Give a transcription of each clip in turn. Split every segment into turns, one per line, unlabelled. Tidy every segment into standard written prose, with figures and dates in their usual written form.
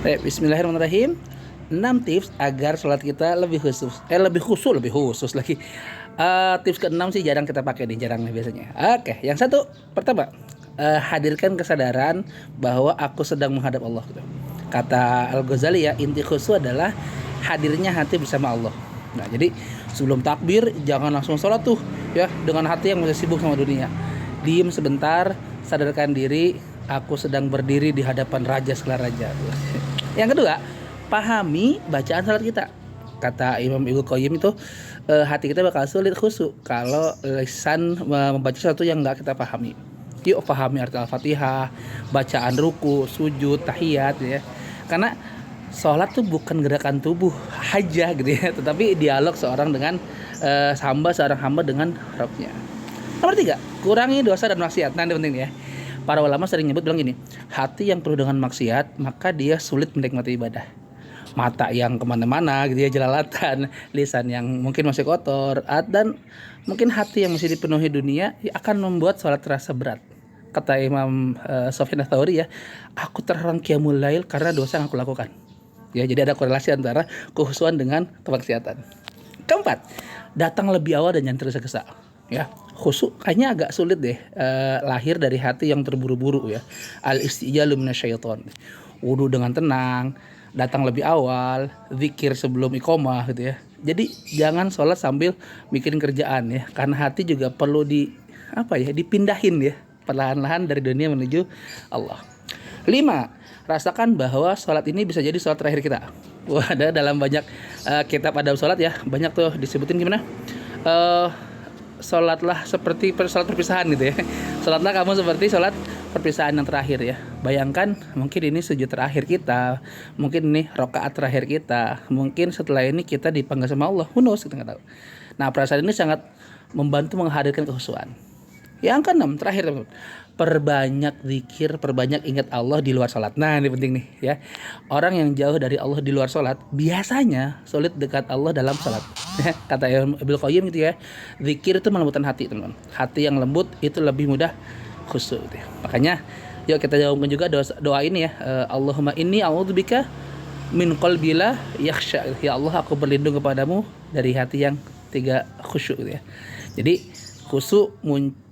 Bismillahirrahmanirrahim. 6 tips agar sholat kita lebih khusus. Lebih khusus lagi. Tips ke-6 sih jarang kita pakai nih, jarang nih biasanya. Oke, yang satu pertama, hadirkan kesadaran bahwa aku sedang menghadap Allah gitu. Kata Al-Ghazali ya, inti khusyuk adalah hadirnya hati bersama Allah. Nah, jadi sebelum takbir jangan langsung sholat tuh ya dengan hati yang masih sibuk sama dunia. Diem sebentar, sadarkan diri, aku sedang berdiri di hadapan raja segala raja. Yang kedua, pahami bacaan salat kita. Kata Imam Ibnu Qayyim itu, hati kita bakal sulit khusyuk kalau lisan membaca sesuatu yang nggak kita pahami. Yuk pahami arti Al-Fatihah, bacaan ruku, sujud, tahiyat ya. Karena sholat tuh bukan gerakan tubuh aja gitu ya, tetapi dialog seorang hamba dengan Rabbnya. Nomor 3, kurangi dosa dan maksiat. Nah, ini penting ya. Para ulama sering nyebut bilang gini, hati yang penuh dengan maksiat maka dia sulit menikmati ibadah. Mata yang kemana-mana gitu ya, jelalatan, lisan yang mungkin masih kotor, dan mungkin hati yang masih dipenuhi dunia ya, akan membuat sholat terasa berat. Kata Imam Sufyan Ats-Tsauri ya, aku terhalang qiyamul lail karena dosa yang aku lakukan. Ya, jadi ada korelasi antara kekhusyuan dengan kemaksiatan. Keempat, datang lebih awal dan jangan tergesa-gesa. Ya, khusyuk kayaknya agak sulit deh lahir dari hati yang terburu-buru ya. Al-istijalu minasyaiton. Wudu dengan tenang, datang lebih awal, zikir sebelum iqomah gitu ya. Jadi jangan sholat sambil mikirin kerjaan ya, karena hati juga perlu dipindahin ya, perlahan-lahan dari dunia menuju Allah. 5, rasakan bahwa sholat ini bisa jadi sholat terakhir kita. Wah, ada dalam banyak kitab adab sholat ya, banyak tuh disebutin gimana? Sholatlah seperti sholat perpisahan gitu ya. Sholatlah kamu seperti sholat perpisahan yang terakhir ya. Bayangkan mungkin ini sujud terakhir kita, mungkin ini rakaat terakhir kita, mungkin setelah ini kita dipanggil sama Allah. Who knows, kita nggak tahu. Nah, perasaan ini sangat membantu menghadirkan kekhusyuan. Yang ke-6 terakhir, perbanyak zikir, perbanyak ingat Allah di luar sholat. Nah, ini penting nih ya. Orang yang jauh dari Allah di luar sholat biasanya sulit dekat Allah dalam sholat. Kata Ibnu Qayyim gitu ya, zikir itu melembutkan hati, teman-teman. Hati yang lembut itu lebih mudah khusyuk gitu ya. Makanya yuk kita jawabkan juga doa ini ya, Allahumma inni a'udzubika min qalbi la yakhsha. Ya Allah, aku berlindung kepadamu dari hati yang tidak khusyuk gitu ya. Jadi khusyuk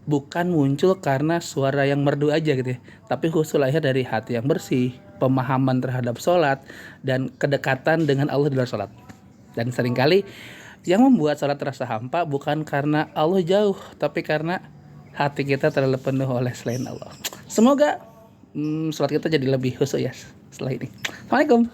bukan muncul karena suara yang merdu aja gitu ya, tapi khusyuk lahir dari hati yang bersih, pemahaman terhadap sholat, dan kedekatan dengan Allah di luar sholat. Dan seringkali yang membuat sholat terasa hampa bukan karena Allah jauh, tapi karena hati kita terlalu penuh oleh selain Allah. Semoga sholat kita jadi lebih khusyuk ya setelah ini. Assalamualaikum.